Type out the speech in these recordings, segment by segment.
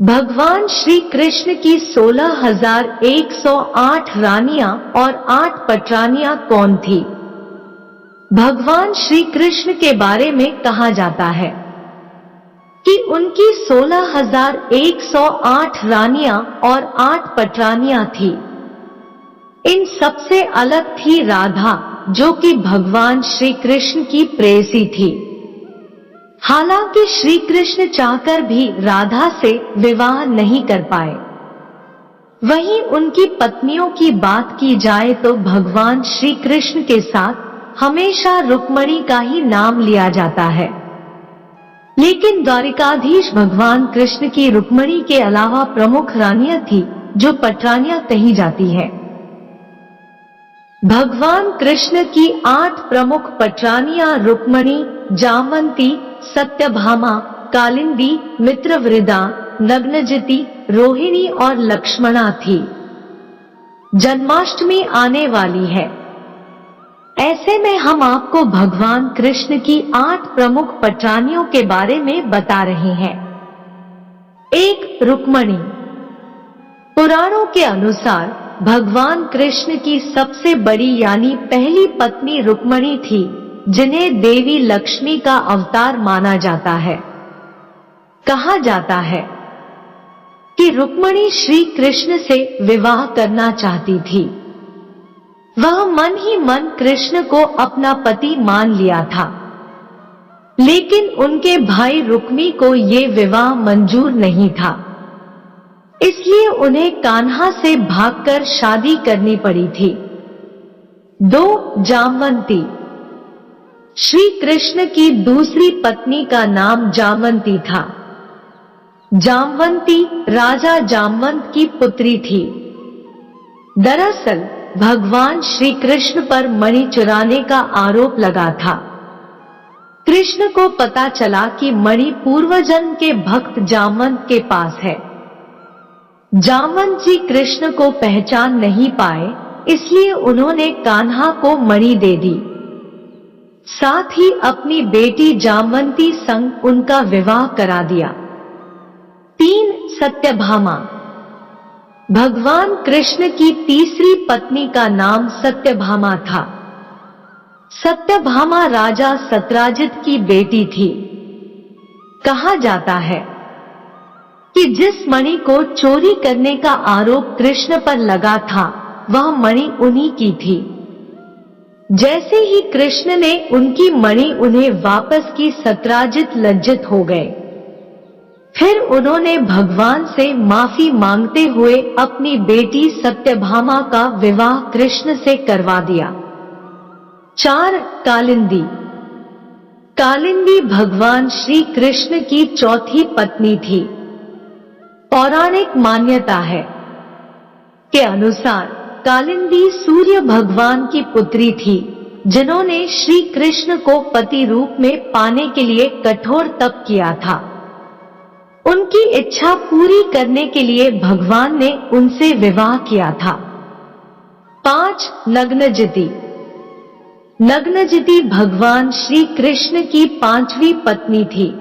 भगवान श्री कृष्ण की 16,108 रानियां और 8 पटरानियां कौन थी? भगवान श्री कृष्ण के बारे में कहा जाता है कि उनकी 16,108 रानियां और 8 पटरानियां थी। इन सबसे अलग थी राधा, जो कि भगवान श्री कृष्ण की प्रेयसी थी। हालांकि श्री कृष्ण चाहकर भी राधा से विवाह नहीं कर पाए। वहीं उनकी पत्नियों की बात की जाए तो भगवान श्री कृष्ण के साथ हमेशा रुक्मिणी का ही नाम लिया जाता है, लेकिन द्वारिकाधीश भगवान कृष्ण की रुक्मिणी के अलावा प्रमुख रानियां थी, जो पटरानियां कही जाती है। भगवान कृष्ण की 8 प्रमुख पटरानियां रुक्मिणी, जामवंती, सत्यभामा, कालिंदी, मित्रवृदा, नग्नजिती, रोहिणी और लक्ष्मणा थी। जन्माष्टमी आने वाली है, ऐसे में हम आपको भगवान कृष्ण की 8 प्रमुख पटरानियों के बारे में बता रहे हैं। 1. रुक्मिणी। पुराणों के अनुसार भगवान कृष्ण की सबसे बड़ी यानी पहली पत्नी रुक्मिणी थी, जिन्हें देवी लक्ष्मी का अवतार माना जाता है। कहा जाता है कि रुक्मिणी श्री कृष्ण से विवाह करना चाहती थी। वह मन ही मन कृष्ण को अपना पति मान लिया था, लेकिन उनके भाई रुक्मी को ये विवाह मंजूर नहीं था, इसलिए उन्हें कान्हा से भागकर शादी करनी पड़ी थी। 2. जामवंती। श्री कृष्ण की दूसरी पत्नी का नाम जामवंती था। जामवंती राजा जामवंत की पुत्री थी। दरअसल भगवान श्री कृष्ण पर मणि चुराने का आरोप लगा था। कृष्ण को पता चला कि मणि पूर्वजन्म के भक्त जामवंत के पास है। जामवंत जी कृष्ण को पहचान नहीं पाए, इसलिए उन्होंने कान्हा को मणि दे दी। साथ ही अपनी बेटी जामवंती संग उनका विवाह करा दिया। 3. सत्यभामा। भगवान कृष्ण की तीसरी पत्नी का नाम सत्यभामा था। सत्यभामा राजा सत्राजित की बेटी थी। कहा जाता है कि जिस मणि को चोरी करने का आरोप कृष्ण पर लगा था, वह मणि उन्हीं की थी। जैसे ही कृष्ण ने उनकी मणि उन्हें वापस की, सत्राजित लज्जित हो गए। फिर उन्होंने भगवान से माफी मांगते हुए अपनी बेटी सत्यभामा का विवाह कृष्ण से करवा दिया। 4. कालिंदी। कालिंदी भगवान श्री कृष्ण की चौथी पत्नी थी। पौराणिक मान्यता है के अनुसार कालिंदी सूर्य भगवान की पुत्री थी, जिन्होंने श्री कृष्ण को पति रूप में पाने के लिए कठोर तप किया था। उनकी इच्छा पूरी करने के लिए भगवान ने उनसे विवाह किया था। 5. नग्नजिती। नग्नजिती भगवान श्री कृष्ण की 5वीं पत्नी थी।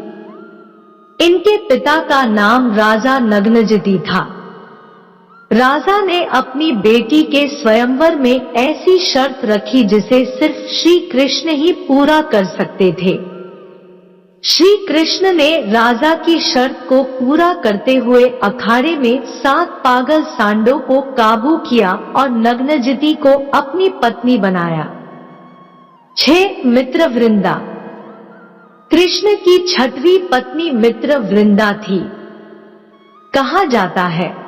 इनके पिता का नाम राजा नग्नजिती था। राजा ने अपनी बेटी के स्वयंवर में ऐसी शर्त रखी जिसे सिर्फ श्री कृष्ण ही पूरा कर सकते थे। श्री कृष्ण ने राजा की शर्त को पूरा करते हुए अखाड़े में 7 पागल सांडों को काबू किया और नग्नजिती को अपनी पत्नी बनाया। 6. मित्रवृंदा। कृष्ण की 6वीं पत्नी मित्रवृंदा थी। कहा जाता है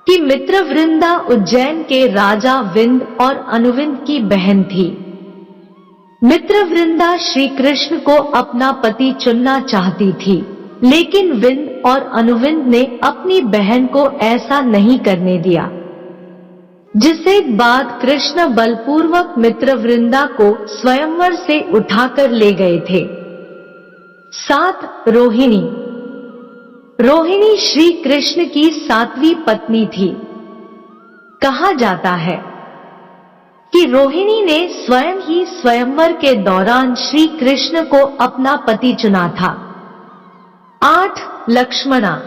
कि मित्रवृंदा उज्जैन के राजा विंद और अनुविंद की बहन थी। मित्रवृंदा श्री कृष्ण को अपना पति चुनना चाहती थी, लेकिन विंद और अनुविंद ने अपनी बहन को ऐसा नहीं करने दिया, जिसके बाद कृष्ण बलपूर्वक मित्रवृंदा को स्वयंवर से उठाकर ले गए थे। 7. रोहिणी। रोहिणी श्री कृष्ण की 7वीं पत्नी थी। कहा जाता है कि रोहिणी ने स्वयं ही स्वयंवर के दौरान श्री कृष्ण को अपना पति चुना था। 8. लक्ष्मणा।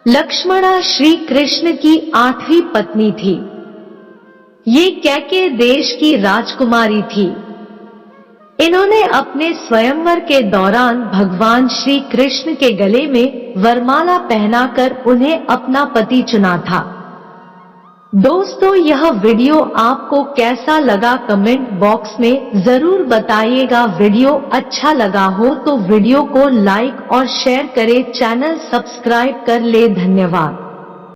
लक्ष्मणा श्री कृष्ण की 8वीं पत्नी थी। ये कैकेय देश की राजकुमारी थी। इन्होंने अपने स्वयंवर के दौरान भगवान श्री कृष्ण के गले में वरमाला पहनाकर उन्हें अपना पति चुना था। दोस्तों, यह वीडियो आपको कैसा लगा कमेंट बॉक्स में जरूर बताइएगा। वीडियो अच्छा लगा हो तो वीडियो को लाइक और शेयर करें, चैनल सब्सक्राइब कर ले। धन्यवाद।